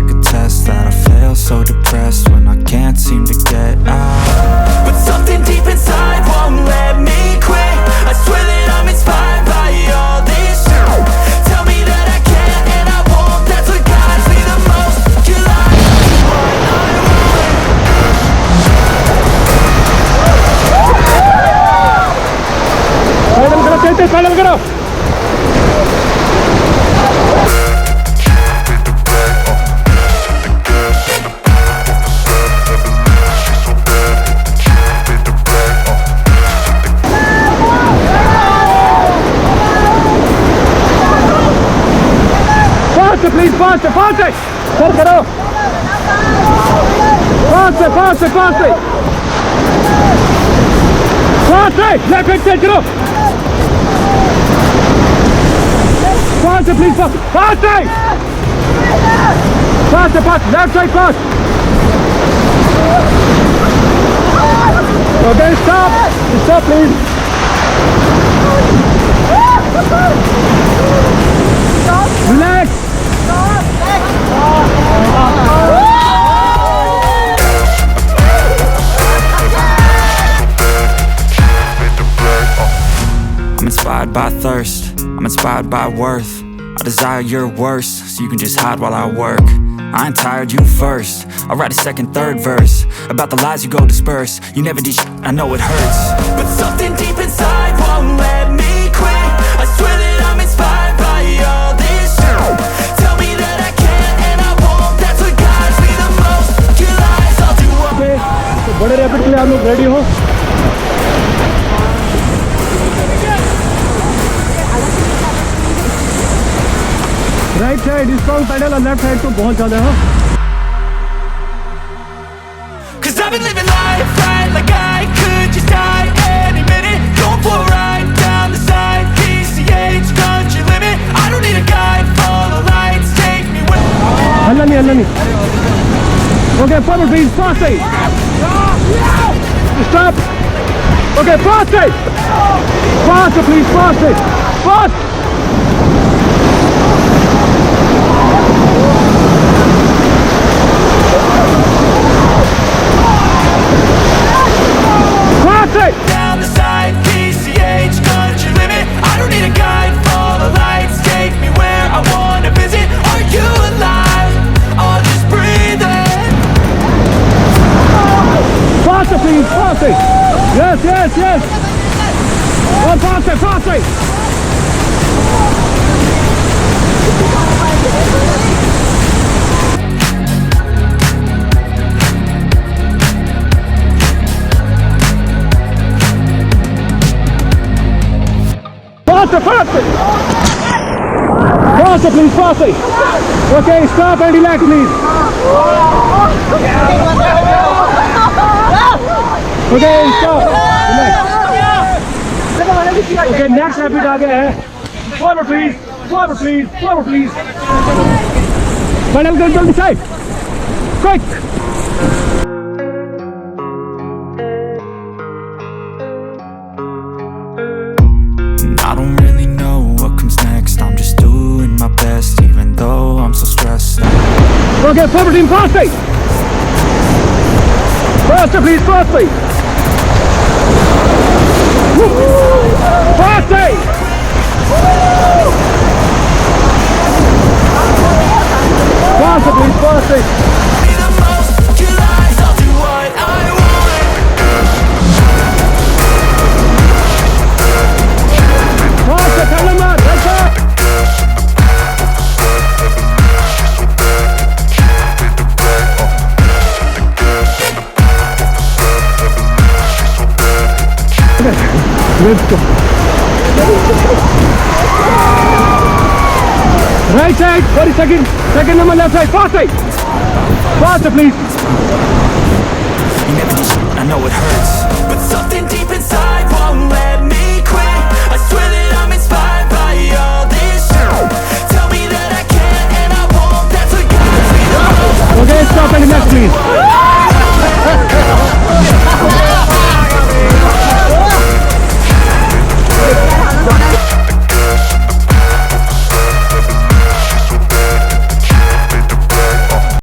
like a test that I fail, so depressed when I can't seem to get out. But something deep inside won't let me quit. I swear that I'm inspired by all this shit. Tell me that I can and I won't. That's what guides me the most. You lie, what I want. Pedal करो Please, faster, faster! Sir, karo! Faster, faster, faster! Faster! Left hand side, karo! Faster, please, faster! Faster! Faster, faster! Left side, fast! Okay, stop! Stop, please! Relax! I'm inspired by thirst, I'm inspired by worth. I desire your worst, so you can just hide while I work. I ain't tired, you first. I'll write a second, third verse about the lies you go disperse. You never did shit, I know it hurts. But something deep inside won't let me quit. I swear that I'm inspired by all this shit. Tell me that I can and I won't. That's what guides me the most. Your lies, I'll do what तो बड़े rapid के लिए आप लोग ready हो right side strong pedal और left side तो बहुत ज्यादा है Cause I've been living life right like I could just die any minute. Going for a ride down the side, PCH, country limit. I don't need a guide, follow lights, take me where. हल्ला नहीं okay forward please fast side stop okay fast side fast please fast side fast Down the side, PCH, country limit. I don't need a guide, follow lights, take me where I wanna visit. Are you alive? I'll just breathe in. Faster please, faster! Yes, yes, yes! Oh, faster, faster! Faster, faster! Faster please, faster! Okay, stop and relax please! Okay, stop! Relax! Okay, next rapid आ गया है Forward please! Forward please! Forward please! Pedal control the side! Quick! I don't really know what comes next. I'm just doing my best, even though I'm so stressed. Okay, forward team, faster! Faster please, faster! Faster! Faster please, faster! Be the most, your lies, I'll do what I want. Faster, tell them that, right back! Let's go. Right side, 40 seconds. Second number left side. Faster. Faster, please. You never did shit, I know it hurts. But something deep inside won't let me quit. I swear that I'm inspired by all this shit. Tell me that I can and I won't. That's what guides me the most. Okay, stop and relax, please.